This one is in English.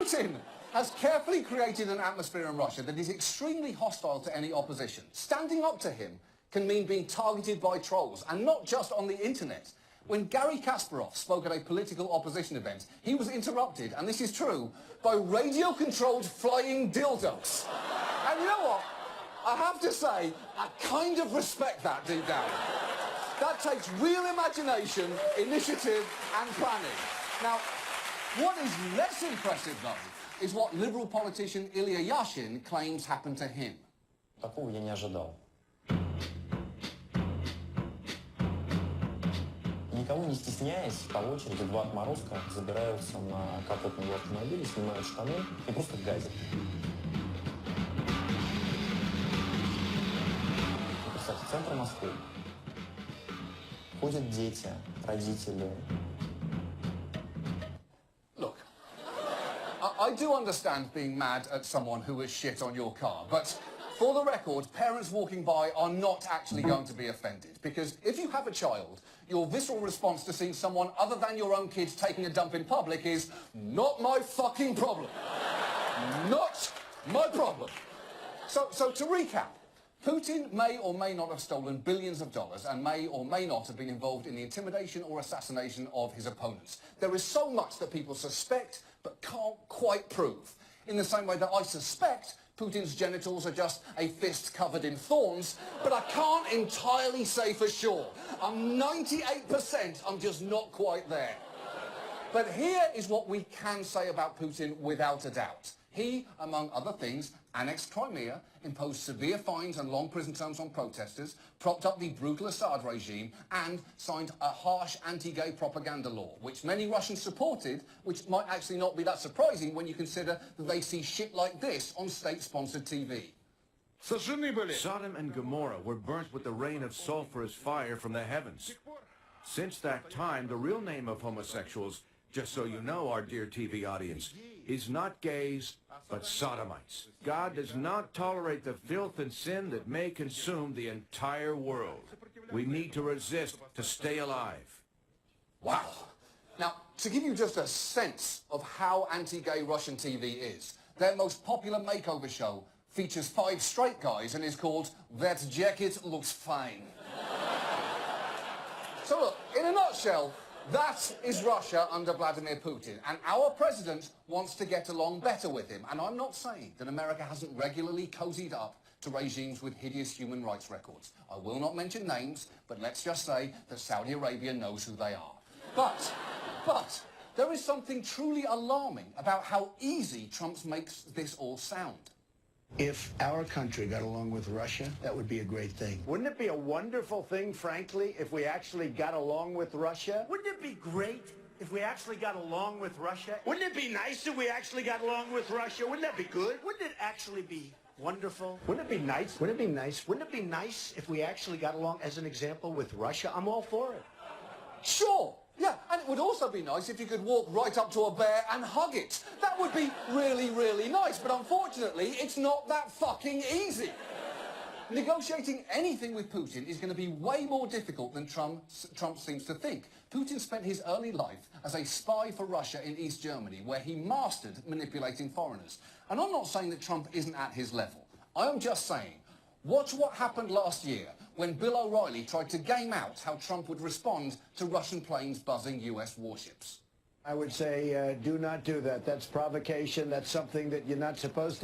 Putin has carefully created an atmosphere in Russia that is extremely hostile to any opposition. Standing up to him can mean being targeted by trolls, and not just on the internet. When Garry Kasparov spoke at a political opposition event, he was interrupted, and this is true, by radio-controlled flying dildos. And you know what? I have to say, I kind of respect that deep down. That takes real imagination, initiative, and planning. Now, what is less impressive, though, is what Liberal politician Ilya Yashin claims happened to him. Такого я не ожидал. Никого не стесняясь, по очереди два отморозка забираются на капот моего автомобиля, снимают штаны и просто газят. Представьте, центр Москвы. Ходят дети, родители. Look, I do understand being mad at someone who has shit on your car, but for the record, parents walking by are not actually going to be offended, because if you have a child, your visceral response to seeing someone other than your own kids taking a dump in public is not my fucking problem. Not my problem. So to recap, Putin may or may not have stolen billions of dollars and may or may not have been involved in the intimidation or assassination of his opponents. There is so much that people suspect but can't quite prove. In the same way that I suspect Putin's genitals are just a fist covered in thorns, but I can't entirely say for sure. I'm 98%, I'm just not quite there. But here is what we can say about Putin without a doubt. He, among other things, annexed Crimea, imposed severe fines and long prison terms on protesters, propped up the brutal Assad regime, and signed a harsh anti-gay propaganda law, which many Russians supported, which might actually not be that surprising when you consider that they see shit like this on state-sponsored TV. Sodom and Gomorrah were burnt with the rain of sulfurous fire from the heavens. Since that time, the real name of homosexuals, just so you know, our dear TV audience, is not gays, but sodomites. God does not tolerate the filth and sin that may consume the entire world. We need to resist to stay alive. Wow. Now, to give you just a sense of how anti-gay Russian TV is, their most popular makeover show features 5 straight guys and is called That Jacket Looks Fine. So look, in a nutshell, that is Russia under Vladimir Putin, and our president wants to get along better with him. And I'm not saying that America hasn't regularly cozied up to regimes with hideous human rights records. I will not mention names, but let's just say that Saudi Arabia knows who they are. But there is something truly alarming about how easy Trump makes this all sound. If our country got along with Russia, that would be a great thing. Wouldn't it be a wonderful thing, frankly, if we actually got along with Russia? Wouldn't it be great if we actually got along with Russia? Wouldn't it be nice if we actually got along with Russia? Wouldn't that be good? Wouldn't it actually be wonderful? Wouldn't it be nice? Wouldn't it be nice? Wouldn't it be nice if we actually got along, as an example, with Russia? I'm all for it. Sure. Yeah, and it would also be nice if you could walk right up to a bear and hug it. That would be really, really nice, but unfortunately, it's not that fucking easy. Negotiating anything with Putin is going to be way more difficult than Trump seems to think. Putin spent his early life as a spy for Russia in East Germany, where he mastered manipulating foreigners. And I'm not saying that Trump isn't at his level. I am just saying, watch what happened last year when Bill O'Reilly tried to game out how Trump would respond to Russian planes buzzing US warships. I would say do not do that. That's provocation. That's something that you're not supposed to